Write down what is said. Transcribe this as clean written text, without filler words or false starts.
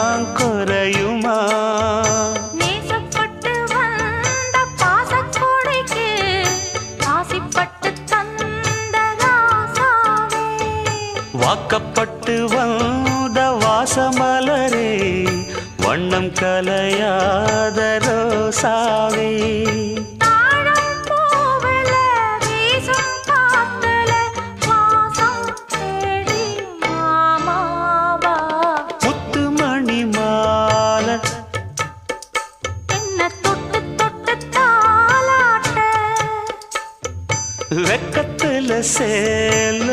தான் குறையுமா? நேசப்பட்டு வந்த பாசக்கொடைக்கு ஆசைப்பட்டு தந்த ராசாவே, வாக்கப்பட்டு வந்த வாசமலரே, வண்ணம் கலையாத ரோசாவே. தாழம் பூவுல வீசும் காத்துல வாசம் தேடி மாமாவா, முத்துமணி மாலை என்ன தொட்டு தொட்டு தாலாட்ட, வெக்கத்துல சேல